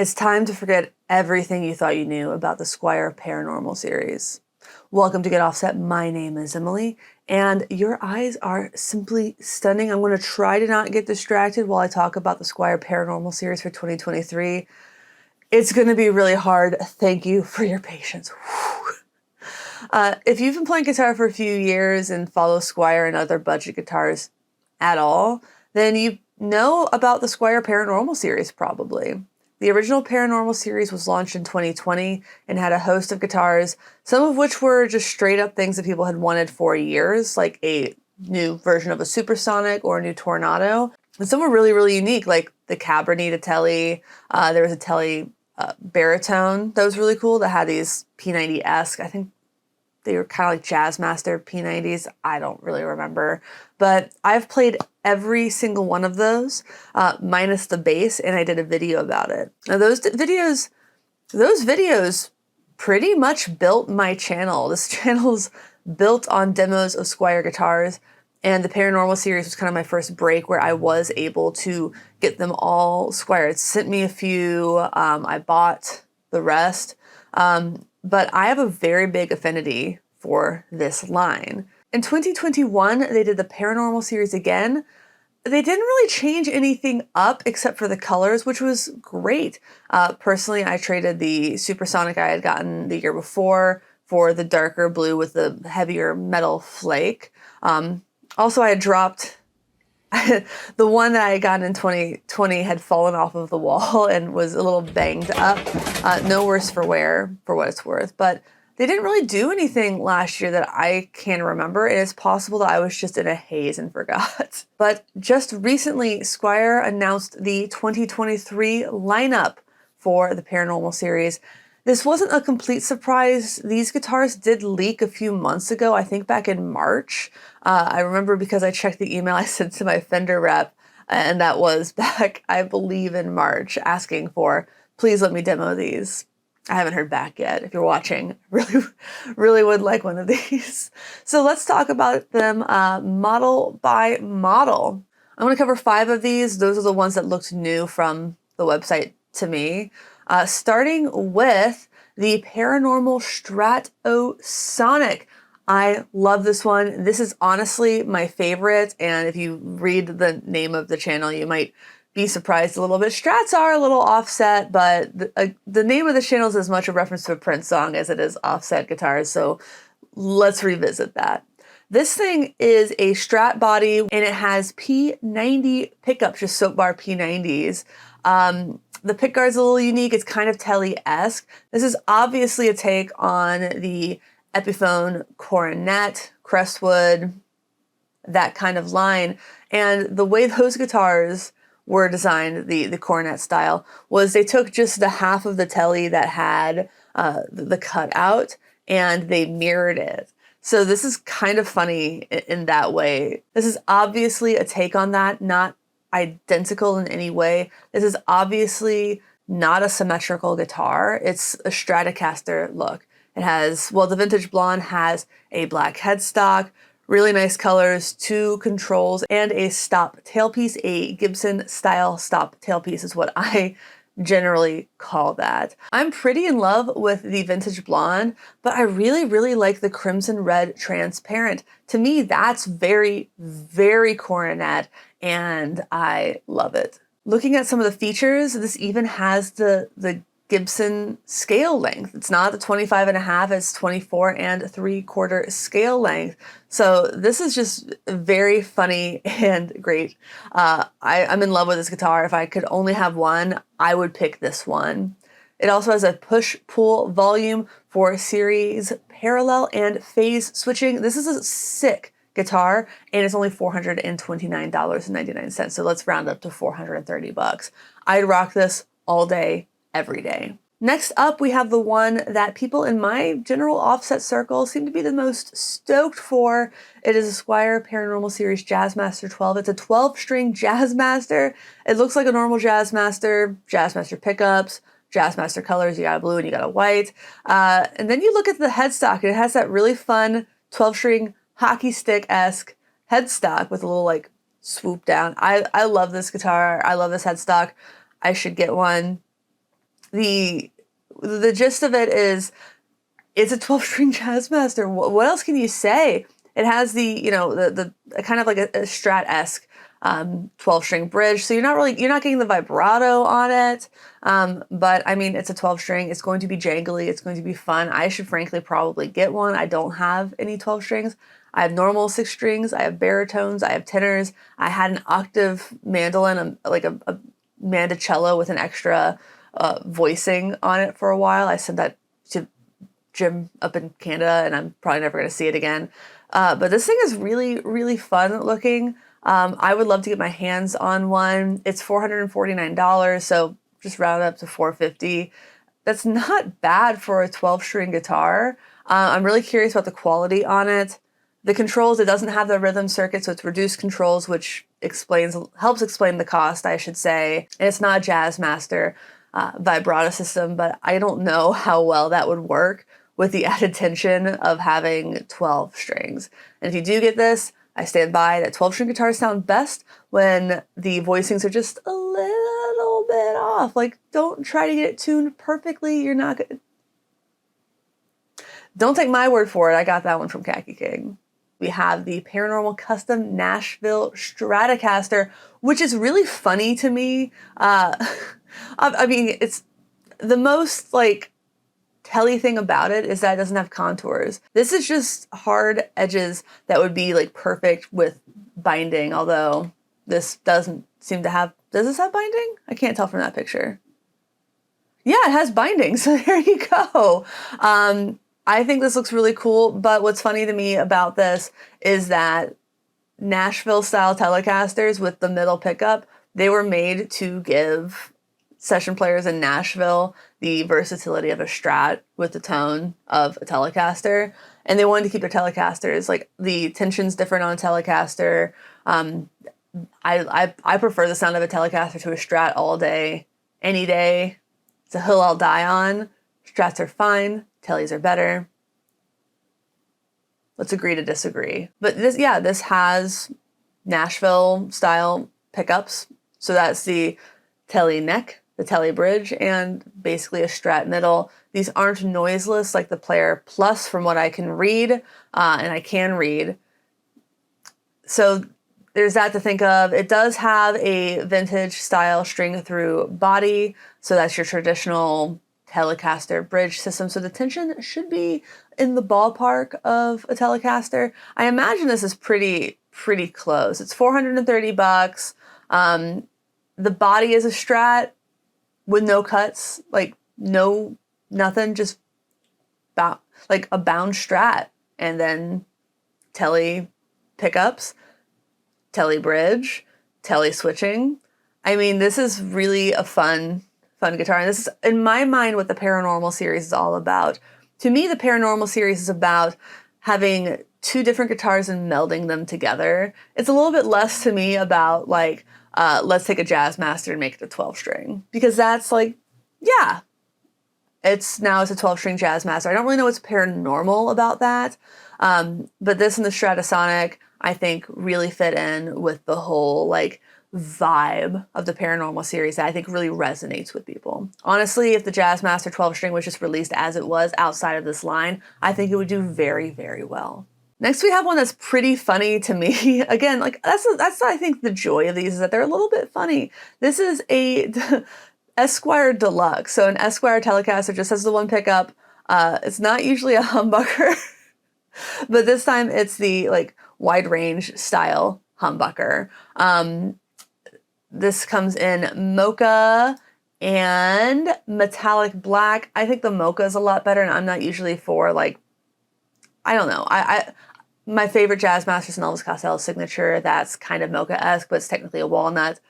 It's time to forget everything you thought you knew about the Squier Paranormal Series. Welcome to Get Offset. My name is Emily, and your eyes are simply stunning. I'm going to try to not get distracted while I talk about the Squier Paranormal Series for 2023. It's going to be really hard. Thank you for your patience. If you've been playing guitar for a few years and follow Squier and other budget guitars at all, then you know about the Squier Paranormal Series probably. The original Paranormal Series was launched in 2020 and had a host of guitars, some of which were just straight up things that people had wanted for years, like a new version of a Supersonic or a new Tornado. And some were really, really unique, like the Cabernet, a Tele. There was a Tele baritone that was really cool that had these P90-esque, I think they were kind of like Jazzmaster P90s. I don't really remember. But I've played every single one of those, minus the bass, and I did a video about it. Now those videos pretty much built my channel. This channel's built on demos of Squier guitars, and the Paranormal Series was kind of my first break where I was able to get them all Squier. It sent me a few, I bought the rest. But I have a very big affinity for this line. In 2021, they did the Paranormal Series again. They didn't really change anything up except for the colors, which was great. Personally, I traded the Supersonic I had gotten the year before for the darker blue with the heavier metal flake. Also, I had dropped the one that I had gotten in 2020 had fallen off of the wall and was a little banged up. No worse for wear, for what it's worth. But they didn't really do anything last year that I can remember. It is possible that I was just in a haze and forgot. But just recently, Squier announced the 2023 lineup for the Paranormal Series. This wasn't a complete surprise. These guitars did leak a few months ago, I think back in March. I remember because I checked the email I sent to my Fender rep, and that was back, I believe, in March, asking for, please let me demo these. I haven't heard back yet. If you're watching, really would like one of these. So let's talk about them model by model. I'm going to cover 5 of these. Those are the ones that looked new from the website to me. Starting with the Paranormal Stratosonic. I love this one. This is honestly my favorite, and if you read the name of the channel, you might be surprised a little bit. Strats are a little offset, but the name of the channel is as much a reference to a Prince song as it is offset guitars, so let's revisit that. This thing is a Strat body, and it has P90 pickups, just soap bar P90s. The pickguard's a little unique. It's kind of Tele-esque. This is obviously a take on the Epiphone Coronet, Crestwood, that kind of line. And the way those guitars were designed, the Coronet style, was they took just the half of the Tele that had the cutout and they mirrored it. So this is kind of funny in that way. This is obviously a take on that, not identical in any way. This is obviously not a symmetrical guitar. It's a Stratocaster look. It has, well, the vintage blonde has a black headstock, really nice colors, 2 controls, and a stop tailpiece. A Gibson style stop tailpiece is what I generally call that. I'm pretty in love with the vintage blonde, but I really like the crimson red transparent. To me, that's very, very coronet, and I love it. Looking at some of the features, this even has the Gibson scale length. It's not the 25.5, it's 24 3/4 scale length. So this is just very funny and great. I'm in love with this guitar. If I could only have one, I would pick this one. It also has a push-pull volume for series parallel and phase switching. This is a sick guitar, and it's only $429.99. So let's round up to $430. I'd rock this all day, every day. Next up, we have the one that people in my general offset circle seem to be the most stoked for. It is a Squier Paranormal Series Jazzmaster 12. It's a 12-string Jazzmaster. It looks like a normal Jazzmaster, Jazzmaster pickups, Jazzmaster colors. You got a blue and you got a white. And then you look at the headstock, and it has that really fun 12-string hockey stick-esque headstock with a little like swoop down. I love this guitar. I love this headstock. I should get one. The gist of it is it's a 12-string Jazzmaster. What else can you say? It has the kind of like a Strat-esque 12-string bridge, so you're not getting the vibrato on it. But I mean, it's a 12-string. It's going to be jangly. It's going to be fun. I should frankly probably get one. I don't have any 12 strings. I have normal 6 strings. I have baritones. I have tenors. I had an octave mandolin, like a mandocello with an extra voicing on it for a while. I sent that to Jim up in Canada, and I'm probably never going to see it again. But this thing is really, really fun looking. I would love to get my hands on one. It's $449, so just round up to $450. That's not bad for a 12-string guitar. I'm really curious about the quality on it. The controls, it doesn't have the rhythm circuit, so it's reduced controls, which helps explain the cost, I should say. And it's not a Jazzmaster vibrato system, but I don't know how well that would work with the added tension of having 12 strings. And if you do get this, I stand by that 12-string guitars sound best when the voicings are just a little bit off. Like, don't try to get it tuned perfectly. You're not gonna... Don't take my word for it. I got that one from Khaki King. We have the Paranormal Custom Nashville Stratocaster, which is really funny to me. I mean, it's the most like telly thing about it is that it doesn't have contours. This is just hard edges that would be like perfect with binding, although this doesn't seem to have... Does this have binding? I can't tell from that picture. Yeah, it has binding, so there you go. I think this looks really cool, but what's funny to me about this is that Nashville-style Telecasters with the middle pickup, they were made to give session players in Nashville the versatility of a Strat with the tone of a Telecaster, and they wanted to keep their Telecasters. Like, the tension's different on a Telecaster. I prefer the sound of a Telecaster to a Strat all day, any day. It's a hill I'll die on. Strats are fine. Tellies are better. Let's agree to disagree. But this has Nashville style pickups. So that's the Telly neck, the Telly bridge, and basically a Strat middle. These aren't noiseless like the Player Plus from what I can read, and I can read. So there's that to think of. It does have a vintage style string through body. So that's your traditional Telecaster bridge system, so the tension should be in the ballpark of a Telecaster. I imagine this is pretty close. It's $430. The body is a Strat with no cuts, like nothing, just like a bound Strat, and then Telly pickups, Telly bridge, Telly switching. I mean, this is really a fun guitar. And this is, in my mind, what the Paranormal Series is all about. To me, the Paranormal Series is about having 2 different guitars and melding them together. It's a little bit less to me about like, let's take a Jazzmaster and make it a 12-string. Because that's like, yeah, it's a 12-string Jazzmaster. I don't really know what's paranormal about that. But this and the Stratosonic, I think, really fit in with the whole like vibe of the Paranormal Series that I think really resonates with people. Honestly, if the Jazzmaster 12-string was just released as it was outside of this line, I think it would do very, very well. Next, we have one that's pretty funny to me. Again, like that's I think the joy of these is that they're a little bit funny. This is a Squier Deluxe. So an Squier Telecaster just has the one pickup. It's not usually a humbucker, but this time it's the like wide range style humbucker. This comes in mocha and metallic black. I think the mocha is a lot better, and I'm not usually for like, I don't know. My favorite Jazzmaster is an Elvis Costello signature. That's kind of mocha-esque, but it's technically a walnut.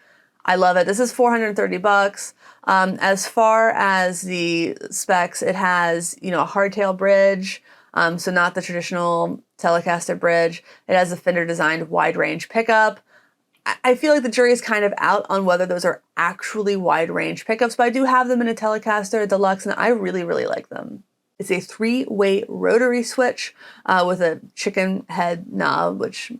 I love it. This is $430. As far as the specs, it has, a hardtail bridge, so not the traditional Telecaster bridge. It has a Fender-designed wide-range pickup. I feel like the jury is kind of out on whether those are actually wide-range pickups, but I do have them in a Telecaster, a Deluxe, and I really, really like them. It's a 3-way rotary switch with a chicken head knob, which...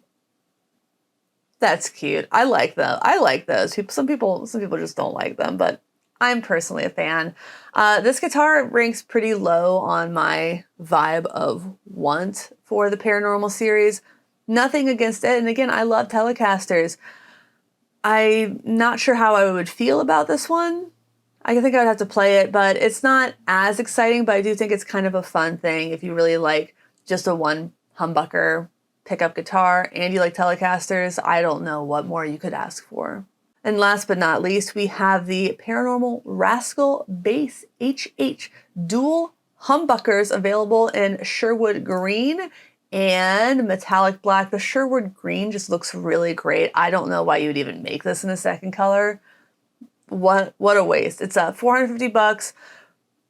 that's cute. I like those. Some people just don't like them, but I'm personally a fan. This guitar ranks pretty low on my vibe of want for the Paranormal series. Nothing against it. And again, I love Telecasters. I'm not sure how I would feel about this one. I think I would have to play it, but it's not as exciting, but I do think it's kind of a fun thing if you really like just a one humbucker pickup guitar and you like Telecasters. I don't know what more you could ask for. And last but not least, we have the Paranormal Rascal HH dual humbuckers available in Sherwood Green and metallic black. The Sherwood Green just looks really great. I don't know why you would even make this in a second color. What a waste. It's $450.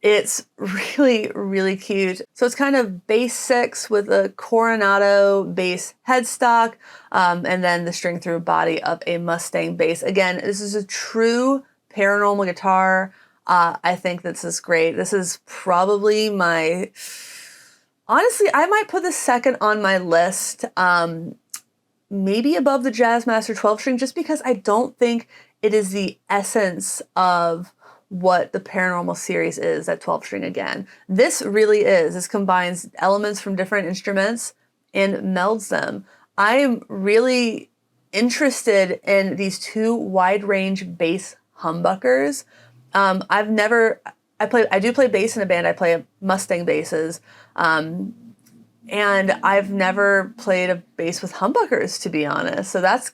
It's really, really cute. So it's kind of bass 6 with a Coronado bass headstock, and then the string through body of a Mustang bass. Again, this is a true paranormal guitar. I think this is great. This is probably honestly, I might put this second on my list, maybe above the Jazzmaster 12 string, just because I don't think it is the essence of what the Paranormal series is, that 12 string again. This really is. This combines elements from different instruments and melds them. I am really interested in these two wide range bass humbuckers. I do play bass in a band. I play Mustang basses. And I've never played a bass with humbuckers, to be honest. So that's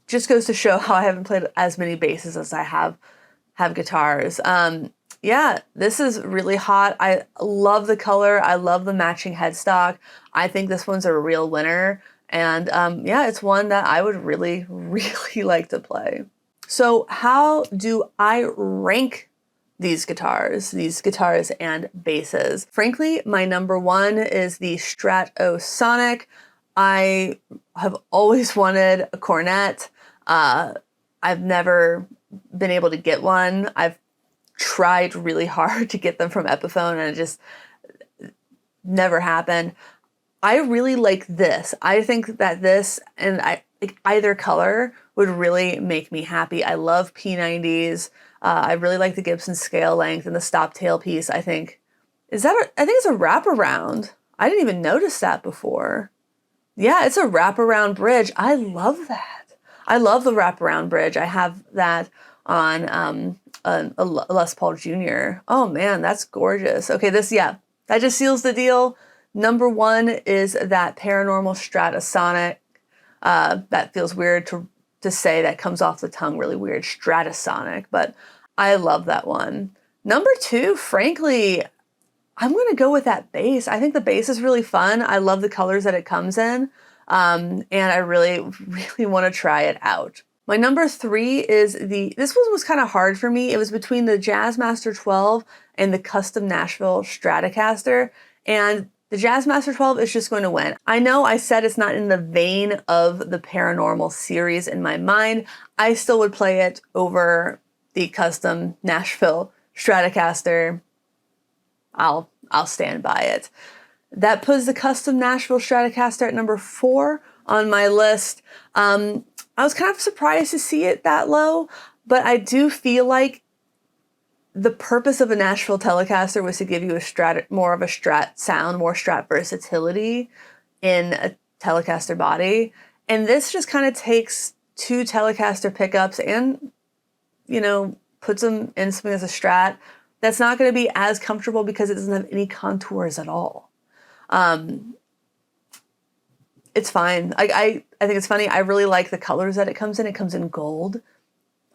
just goes to show how I haven't played as many basses as I have guitars. Yeah, this is really hot. I love the color. I love the matching headstock. I think this one's a real winner. And yeah, it's one that I would really, really like to play. So how do I rank these guitars and basses? Frankly, my number one is the Stratosonic. I have always wanted a cornet. I've never been able to get one. I've tried really hard to get them from Epiphone and it just never happened. I really like this. I think that this and either color would really make me happy. I love P90s. I really like the Gibson scale length and the stop tail piece. I think it's a wraparound. I didn't even notice that before. Yeah, it's a wraparound bridge. I love that. I love the wraparound bridge. I have that on a Les Paul Jr. Oh man, that's gorgeous. Okay, that just seals the deal. Number one is that Paranormal Stratosonic. That feels weird to say. That comes off the tongue really weird. Stratosonic, but I love that one. Number two, frankly, I'm going to go with that bass. I think the bass is really fun. I love the colors that it comes in. And I really, really want to try it out. My number three is this one was kind of hard for me. It was between the Jazzmaster 12 and the custom Nashville Stratocaster. And the Jazzmaster 12 is just going to win. I know I said it's not in the vein of the Paranormal series in my mind. I still would play it over the custom Nashville Stratocaster. I'll stand by it. That puts the custom Nashville Stratocaster at number 4 on my list. I was kind of surprised to see it that low, but I do feel like the purpose of a Nashville Telecaster was to give you more of a Strat sound, more Strat versatility in a Telecaster body. And this just kind of takes two Telecaster pickups and, puts them in something as a Strat that's not going to be as comfortable because it doesn't have any contours at all. It's fine. I think it's funny. I really like the colors that it comes in. It comes in gold.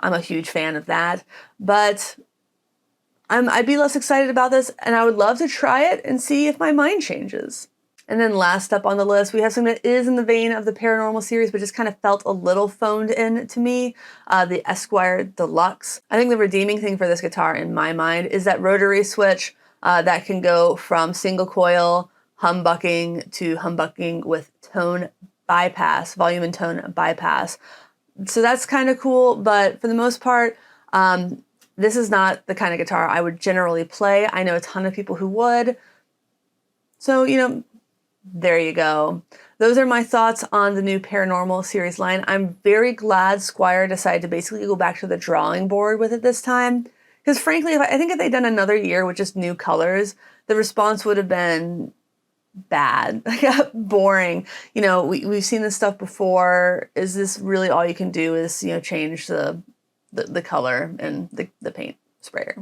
I'm a huge fan of that, but I'd be less excited about this and I would love to try it and see if my mind changes. And then last up on the list, we have something that is in the vein of the Paranormal series, but just kind of felt a little phoned in to me, the Squier Deluxe. I think the redeeming thing for this guitar in my mind is that rotary switch that can go from single coil humbucking to humbucking with tone bypass, volume and tone bypass. So that's kind of cool, but for the most part, this is not the kind of guitar I would generally play. I know a ton of people who would. So, there you go. those are my thoughts on the new Paranormal Series line. I'm very glad Squier decided to basically go back to the drawing board with it this time. Because frankly, I think if they'd done another year with just new colors, the response would have been bad, boring. You know, we've seen this stuff before. Is this really all you can do is, you know, change the color and the paint sprayer?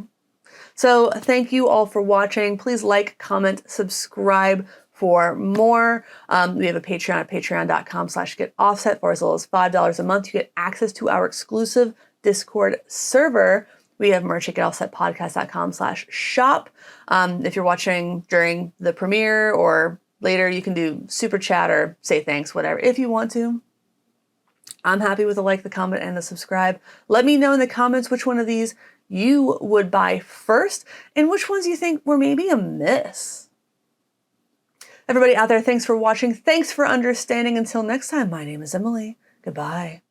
So thank you all for watching. Please like, comment, subscribe for more. We have a Patreon at patreon.com/getoffset for as little as $5 a month. You get access to our exclusive Discord server. We have merch at getoffsetpodcast.com/shop. If you're watching during the premiere or later, you can do super chat or say thanks, whatever, if you want to. I'm happy with the like, the comment, and the subscribe. Let me know in the comments which one of these you would buy first and which ones you think were maybe a miss. Everybody out there, thanks for watching. Thanks for understanding. Until next time, my name is Emily. Goodbye.